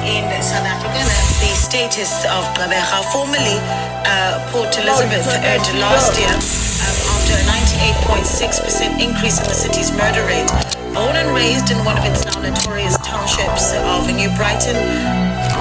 in South Africa. That's the status of Gqeberha, formerly Port Elizabeth, earned last year after a 98.6% increase in the city's murder rate. Born and raised in one of its now notorious townships of New Brighton.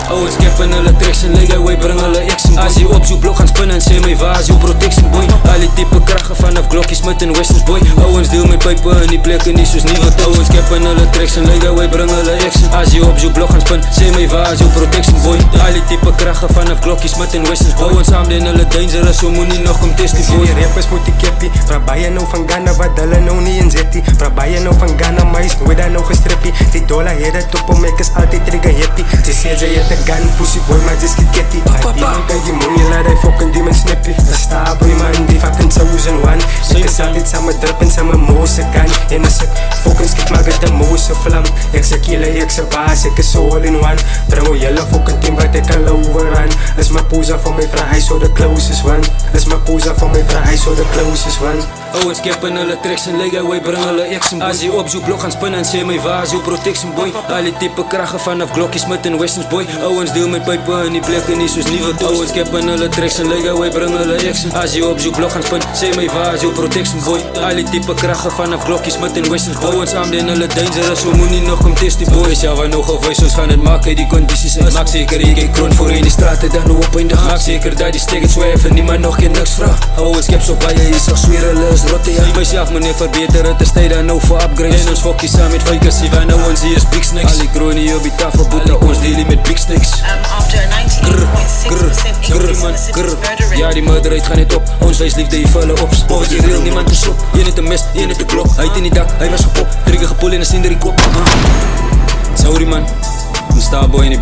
Ouwens keppen hulle treks en lijken, wij brengen hulle action. Als je op zo'n blok gaan spinnen en sê my waar is jou protection boy. Al die type krachten vanaf Glockies met een Westerns boy. Ouwens deel my pijpen in die plekken niet soos nieuwe. Ouwens keppen hulle treks en lijken, wij brengen hulle action. Als je op zo'n blok gaan spinnen, sê my waar is jou protection boy. Al die type krachten vanaf Glockies met een Westerns boy. Ouwens saam den hulle dangerous, so moet nie nog kom testen boy. Die rappers moet die keppie, prabaie nou van Ghana wat hulle nou nie in zetie. Prabaie nou van Ghana, maar is nooit daar nou gestrippie. Die dollar het het op om ek is altyd trigger happy. Ze sê sy het gun, pussy boy, maar just get getty. Die man kan die money, laat hy fucking demon snippy. Sta boy man, die fucking 1001. Ek is altyd samen drip en samen moose kan. En as ek fucking skip, maak het een moose vlam. Ek se kille, ek se baas, ek is so all in one. Bring o jylle fucking team wat ek al overrun. Is my posa van my vrou, hy so the closest one. Is my posa van my vrou, hy so the closest one. Ouwens keppen hulle treks en lijken, wij brengen hulle action boy. Als je op zo'n blok gaan spinnen en sê my waar is jou protection boy. Al die type krachten vanaf Glockies met een Westerns boy. Ouwens deel my pijpen in die plekken niet soos nieuwe. Ouwens keppen hulle treks en lijken, wij brengen hulle action. Als je op zo'n blok gaan spinnen, sê my waar is jou protection boy. Al die type krachten vanaf Glockies met een Westerns boy. Ouwens saam den hulle dangerous, so moet nie nog kom testen boy. Is ja wat nog gewees, ons gaan het maken, die condities uit. Maak zeker ik geen kroon voor in die straten, dan nu op in de gang. Maak zeker dat die stekken zwijven, niemand nog geen niks vraag. Ouwens kep so baie, je sal sweer hulle is rotte ja. Myself meneer verbeter het, is tyd dan nou voor upgrades. En ons fokkie saam met fikers, die van nou ons hier is big snakes. Al die kroon hier op die tafel, boete ons deel hier met big snakes. After a 98.6% increase in the city's murder rate. Ja, die murder rate gaan net op. Ons wees liefde, hier vulle ops. Volgens die real, niemand is op. Een het een mes, een het een klok. Hy het in die dak, hy was gepop. Trigger gepoel en een slinder die kop. Sorry man, een starboy in die...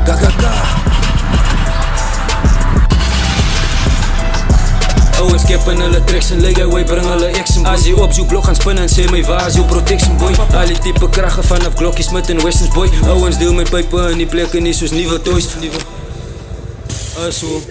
KKK. Ouwens keppen hulle treks en lijken, wij brengen hulle action boy. Als je op zo'n blok gaan spinnen en sê my waar is jou protection boy. Al die type krachten vanaf Glockies met een Westerns boy. Ouwens deel my pijpen in die plekken niet soos nieuwe toys. So